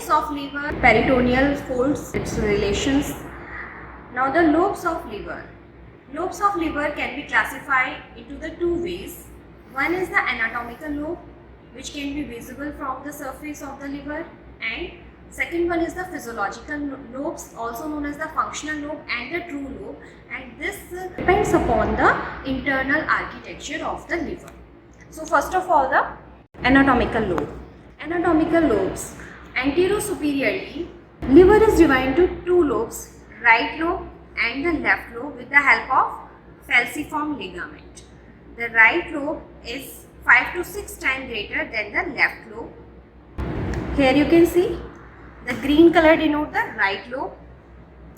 lobes of liver, peritoneal folds, its relations. Now the lobes of liver. Lobes of liver can be classified into the two ways. One is the anatomical lobe, which can be visible from the surface of the liver, and second one is the physiological lobes, also known as the functional lobe and the true lobe, and this depends upon the internal architecture of the liver. So first of all, the anatomical lobe. Anatomical lobes. Anterosuperiorly, liver is divided into two lobes, right lobe and the left lobe, with the help of falciform ligament. The right lobe is 5 to 6 times greater than the left lobe. Here you can see the green color denote the right lobe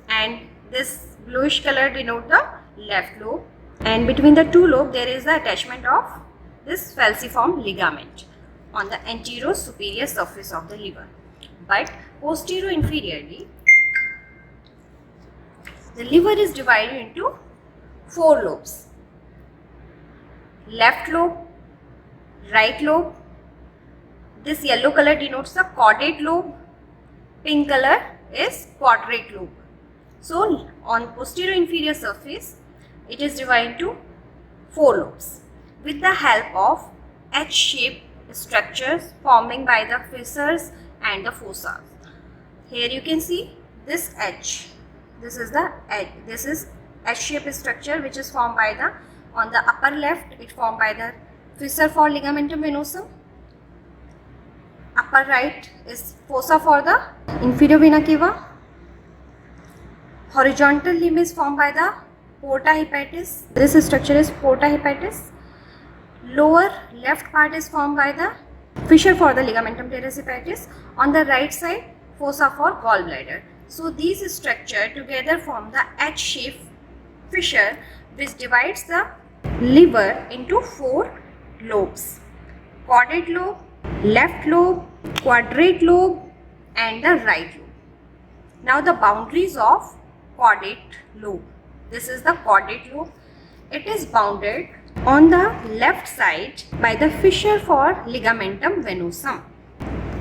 and this bluish color denote the left lobe, and between the two lobes there is the attachment of this falciform ligament on the anterior superior surface of the liver. But posterior inferiorly, the liver is divided into four lobes: left lobe, right lobe, this yellow color denotes the caudate lobe, pink color is quadrate lobe. So on posterior inferior surface, it is divided into four lobes with the help of H-shaped structures forming by the fissures and the fossa. Here you can see this H. This is the H. This is H-shaped structure which is formed by the, on the upper left it formed by the fissure for ligamentum venosum. Upper right is fossa for the inferior vena cava. Horizontal limb is formed by the porta hepatis. This structure is porta hepatis. Lower left part is formed by the fissure for the ligamentum teres hepatis. On the right side, fossa for gallbladder. So these structure together form the H-shaped fissure which divides the liver into four lobes: caudate lobe, left lobe, quadrate lobe and the right lobe. Now the boundaries of caudate lobe. This is the caudate lobe. It is bounded on the left side by the fissure for ligamentum venosum.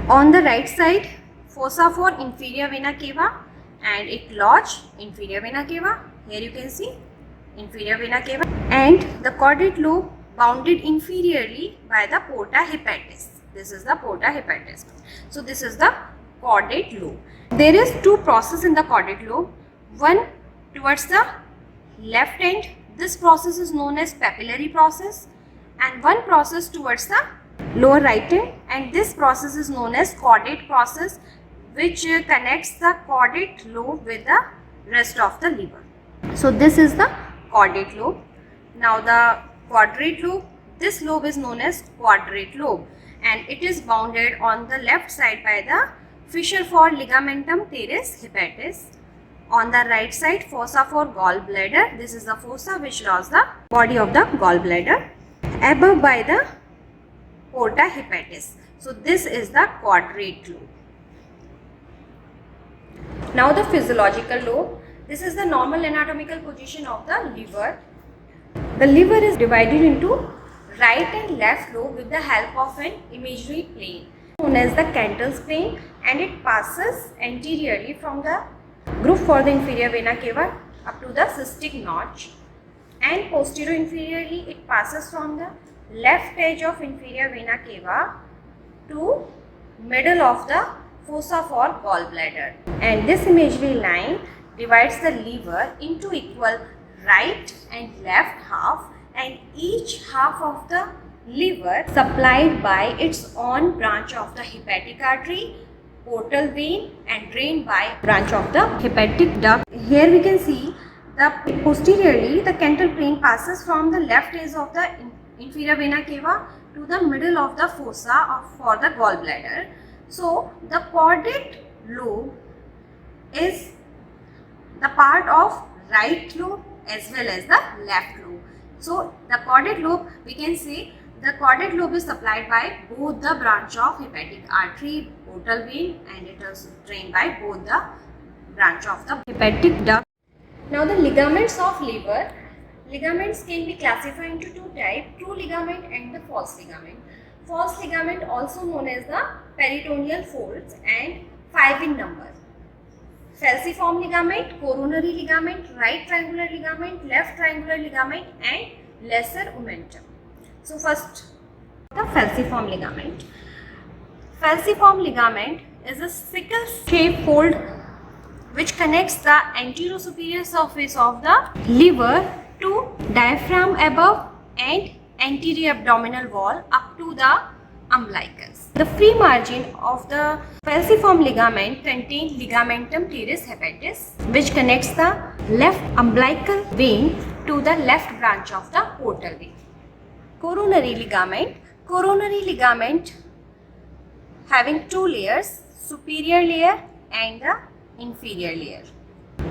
On the right side, fossa for inferior vena cava and it lodge inferior vena cava. Here you can see inferior vena cava, and the caudate lobe bounded inferiorly by the porta hepatis. This is the porta hepatis. So this is the caudate lobe. There is two processes in the caudate lobe. One towards the left end, this process is known as papillary process, and one process towards the lower right end, and this process is known as caudate process, which connects the caudate lobe with the rest of the liver. So this is the caudate lobe. Now the quadrate lobe, this lobe is known as quadrate lobe and it is bounded on the left side by the fissure for ligamentum teres hepatis. On the right side, fossa for gallbladder. This is the fossa which draws the body of the gallbladder. Above by the porta hepatis. So this is the quadrate lobe. Now the physiological lobe. This is the normal anatomical position of the liver. The liver is divided into right and left lobe with the help of an imaginary plane known as the Cantel's plane, and it passes anteriorly from the groove for the inferior vena cava up to the cystic notch, and posterior inferiorly it passes from the left edge of inferior vena cava to middle of the fossa for gallbladder, and this imaginary line divides the liver into equal right and left half, and each half of the liver supplied by its own branch of the hepatic artery, portal vein and drained by branch of the hepatic duct. Here we can see the posteriorly the Cantel plane passes from the left edge of the inferior vena cava to the middle of the fossa for the gallbladder. So the caudate lobe is the part of right lobe as well as the left lobe. So the caudate lobe, we can say the caudate lobe is supplied by both the branch of hepatic artery, portal vein, and it is drained by both the branch of the hepatic duct. Now the ligaments of liver. Ligaments can be classified into two types: true ligament and the false ligament. False ligament, also known as the peritoneal folds, and 5 in number. Falciform ligament, coronary ligament, right triangular ligament, left triangular ligament and lesser omentum. So first, the falciform ligament. Falciform ligament is a sickle-shaped fold which connects the anterior-superior surface of the liver to diaphragm above and anterior abdominal wall up to the umbilicus. The free margin of the falciform ligament contains ligamentum teres hepatis, which connects the left umbilical vein to the left branch of the portal vein. Coronary ligament. Coronary ligament having two layers, superior layer and the inferior layer.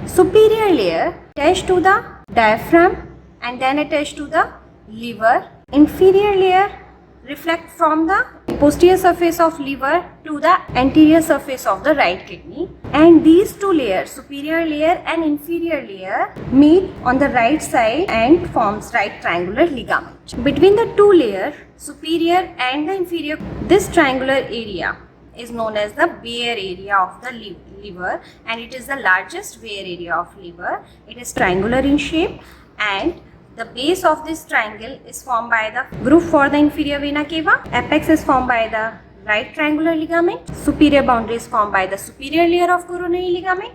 Superior layer attached to the diaphragm and then attached to the liver. Inferior layer reflect from the posterior surface of liver to the anterior surface of the right kidney, and these two layers, superior layer and inferior layer, meet on the right side and forms right triangular ligament. Between the two layers, superior and the inferior, this triangular area is known as the Bayer area of the liver, and it is the largest Bayer area of liver. It is triangular in shape, and the base of this triangle is formed by the groove for the inferior vena cava. Apex is formed by the right triangular ligament. Superior boundary is formed by the superior layer of coronary ligament,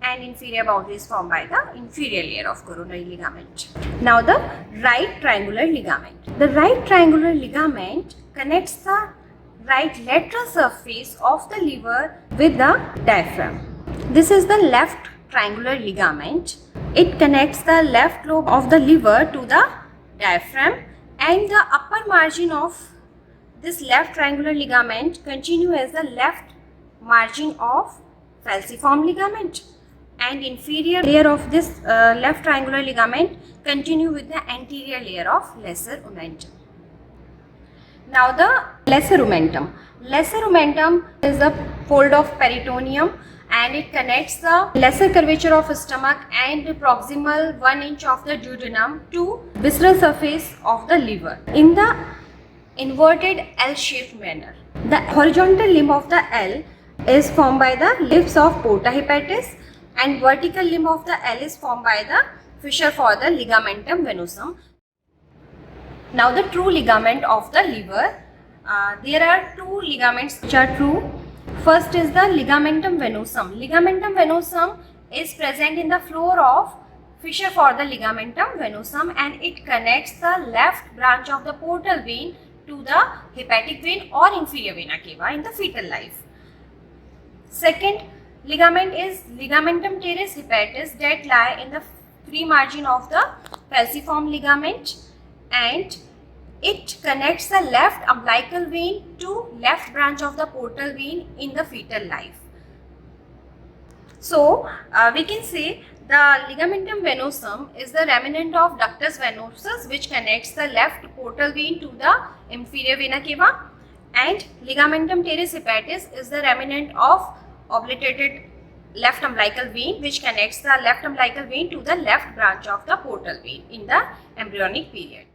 and inferior boundary is formed by the inferior layer of coronary ligament. Now the right triangular ligament. The right triangular ligament connects the right lateral surface of the liver with the diaphragm. This is the left triangular ligament. It connects the left lobe of the liver to the diaphragm, and the upper margin of this left triangular ligament continue as the left margin of falciform ligament, and inferior layer of this left triangular ligament continue with the anterior layer of lesser omentum. Now the lesser omentum. Lesser omentum is a fold of peritoneum, and it connects the lesser curvature of stomach and proximal 1 inch of the duodenum to visceral surface of the liver in the inverted L-shaped manner. The horizontal limb of the L is formed by the lips of porta hepatis, and vertical limb of the L is formed by the fissure for the ligamentum venosum. Now the true ligament of the liver. There are two ligaments which are true. First is the ligamentum venosum. Ligamentum venosum is present in the floor of fissure for the ligamentum venosum, and it connects the left branch of the portal vein to the hepatic vein or inferior vena cava in the fetal life. Second ligament is ligamentum teres hepatis that lie in the free margin of the falciform ligament, and it connects the left umbilical vein to left branch of the portal vein in the fetal life. So we can say the ligamentum venosum is the remnant of ductus venosus which connects the left portal vein to the inferior vena cava, and ligamentum teres hepatis is the remnant of obliterated left umbilical vein which connects the left umbilical vein to the left branch of the portal vein in the embryonic period.